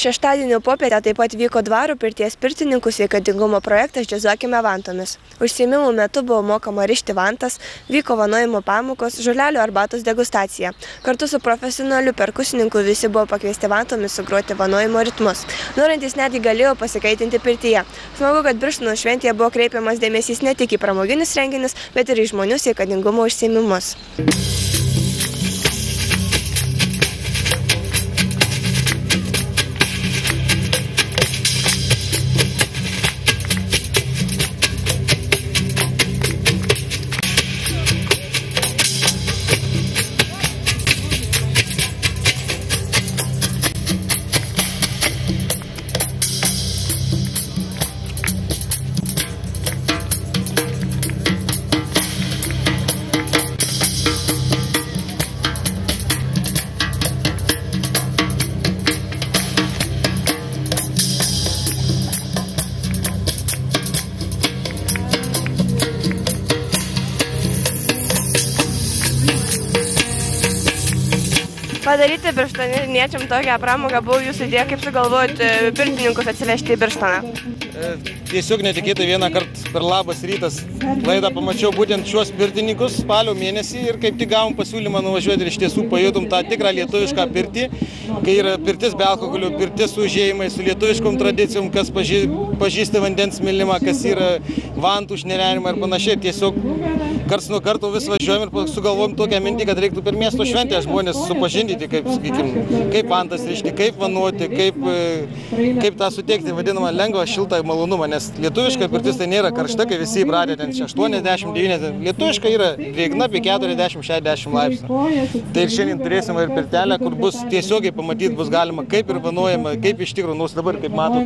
Šeštadienio popietę taip pat vyko dvaro pirties pirtininkų sveikatingumo projektas Džiazuokime vantomis. Užsiėmimų metu buvo mokama rišti vantas, vyko vanojimo pamokos, žolelių arbatos degustacija. Kartu su profesionaliu perkusininku visi buvo pakviesti vantomis sugroti vanojimo ritmus. Norintys netgi galėjo pasikaitinti pirtyje. Smagu, kad Birštono šventėje buvo kreipiamas dėmesys ne tik į pramoginius renginius, bet ir į žmonių sveikatingumo užsiėmimus. Padaryti birštoniečiam tokią pramogą buvo jūsų idėja, kaip sugalvojot pirtininkus atsivežti į Birštoną? Tiesiog netikėtai vieną kartą per Labas rytas laidą pamačiau būtent šiuos pirtininkus spalio mėnesį ir kaip tik gavom pasiūlymą nuvažiuoti ir iš tiesų pajutom tą tikrą lietuvišką pirtį, kai yra pirtis be alkoholio, pirtis su užėjimais, su lietuviškom tradicijom, kas pažįsta vandens mylimą, kas yra vantų šnerenimą ir panašiai. Tiesiog karts nuo karto vis važiuojam ir sugalvojom tokią mintį, kad reiktų per miesto šventę žmonės supažindyti, kaip, sakykim, kaip vantas rišti, kaip vanuoti, kaip tą suteikti vadinamą lengvą šiltą malonumą, nes lietuviška pirtis tai nėra karšta, kai visi įpratę ten 80-90, lietuviška yra drėgna apie 40-60 laipsnių. Tai ir šiandien turėsime ir pirtelę, kur bus tiesiogiai pamatyti, bus galima kaip ir vanuojama, kaip iš tikrųjų, nors dabar, kaip matot,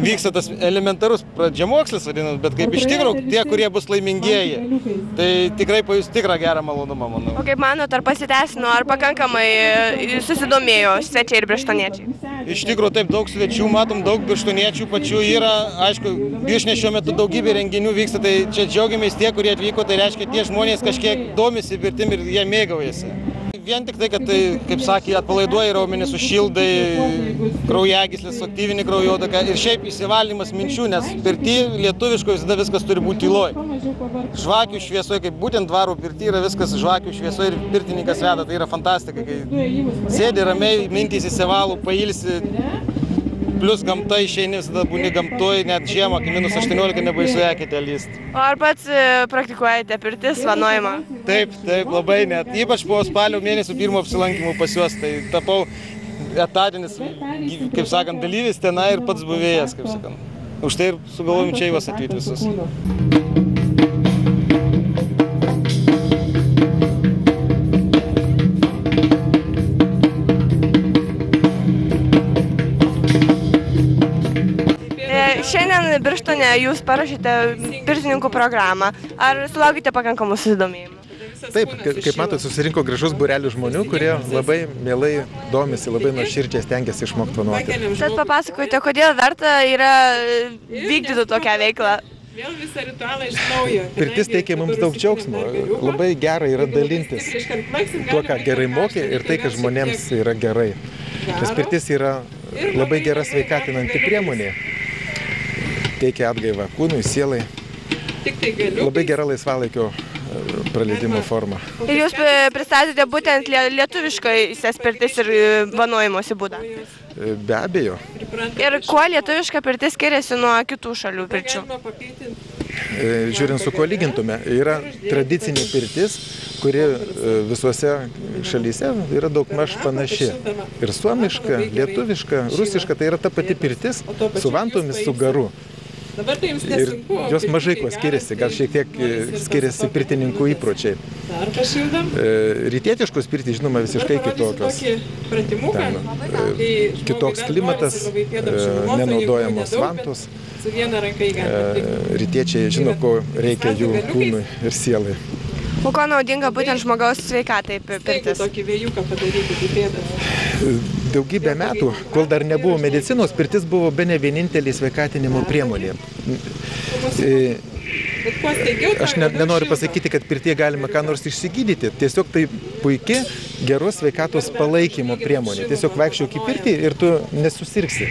vyksta tas elementarus pradžiamokslis vadinamas, bet kaip iš tikrųjų tie, kurie bus laimingieji, tai tikrai pajus tikrą gerą malonumą, manau. O kaip manot, ar pasiteisino, ar pakankamai susidomėjo svečiai ir birštoniečiai? Iš tikrųjų taip, daug svečių, matom, daug birštoniečių pačių yra, aišku, Birštone šiuo metu daugybė renginių vyksta, tai čia džiaugiamės tie, kurie atvyko, tai reiškia, tie žmonės kažkiek domisi pirtim ir jie mėgaujasi. Vien tik tai, kad tai, kaip sakė, atpalaiduoja raumenis, sušildai, kraujagyslės, aktyvini kraujotaką ir šiaip įsivalymas minčių, nes pirty lietuviško visada viskas turi būti tyloj. Žvakių šviesoje, kaip būtent dvaro pirty yra viskas žvakių šviesoje ir pirtininkas veda, tai yra fantastika, kai sėdi ramiai, mintys įsivalų, pailsi. Plius gamta išeini, visada būni gamtoj, net žiemą, kai minus 18 nebaisu ekite lyst. O ar pats praktikuojate pirtis, vanojimą? Taip, labai net. Ypač po spalio mėnesio pirmo apsilankymų pas juos, tai tapau etatinis, kaip sakant, dalyvis tenai ir pats buvėjas, kaip sakant. Už tai ir sugalvojom čia juos atvykti visus. Šiandien Birštone jūs parašėte pirtininkų programą. Ar sulaukite pakankamų susidomėjimų? Taip, kaip matot, susirinko gražus būrelis žmonių, kurie labai mielai domisi, labai nuoširdžiai stengiasi išmokti vanuoti. Tad papasakokite, kodėl verta yra vykdyti tokią veiklą? Vėl visą ritualą iš naujo. Pirtis teikia mums daug džiaugsmo. Labai gera yra dalintis tuo, ką gerai mokė ir tai, kas žmonėms yra gerai. Nes pirtis yra labai gera sveikatinanti priemonė. Teikia atgaivą kūnui, sielai. Labai gera laisvalaikio praleidimo forma. Ir jūs pristatėte būtent lietuviškas pirtis ir vanojimosi būdą? Be abejo. Ir kuo lietuviška pirtis skiriasi nuo kitų šalių pirčių? Žiūrint, su kuo lygintume, yra tradicinė pirtis, kuri visuose šalyse yra daugmaž panaši. Ir suomiška, lietuviška, rusiška, tai yra ta pati pirtis su vantomis, su garu. Ir jos mažai kuo skiriasi, gal šiek tiek skiriasi pirtininkų įpročiai. Rytietiškos pirtys, žinoma, visiškai kitokios. Kitoks klimatas, nenaudojamos vantos. Rytiečiai žino, ko reikia jų kūnui ir sielai. O ko naudinga būtent žmogaus sveikatai pirtis? Daugybę metų, kol dar nebuvo medicinos, pirtis buvo bene vienintelė sveikatinimo priemonė. Aš nenoriu pasakyti, kad pirtyje galima ką nors išsigydyti. Tiesiog tai puikiai geros sveikatos palaikymo priemonė. Tiesiog vaikščiok į pirtį ir tu nesusirgsi.